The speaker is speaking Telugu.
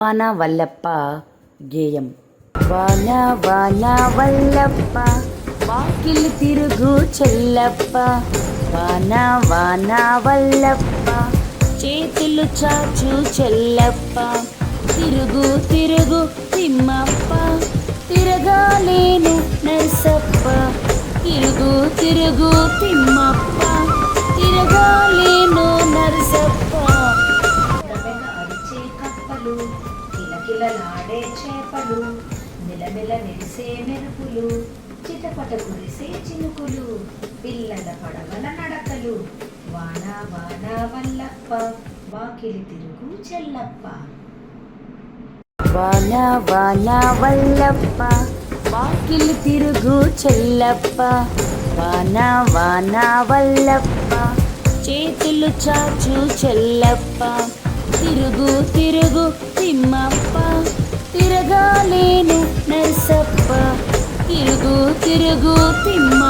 వాన వల్లప్ప గేయం. వాన వాన వల్లప్ప వాకిలి తిరుగు చెల్లప్ప, వాన వాన వల్లప్ప చేతులు చాచు చెల్లప్ప, తిరుగు తిరుగు తిమ్మప్ప తిరగాలేను నర్సప్ప, తిరుగు తిరుగు తిమ్మప్ప తిరగాలేను నర్సప్ప. అరిచే కప్పలు, కిలకిలలాడే చేపలు, మిలమిల మెరిసే మెరుపులు, చిటపట కురిసే చినుకులు, పిల్లల పడవల నడకలు, వాన వాన వల్లప్ప వాకిలి తిరుగు చెల్లప్ప. వాన వాన వల్లప్ప వాకిలి తిరుగు చెల్లప్ప, వాన వాన వల్లప్ప చేతులు చాచు చెల్లప్ప, తిరుగు తిరుగు తిమ్మప్ప తిరగాలేను నర్సప్ప, తిరుగు తిరుగు తిమ్మ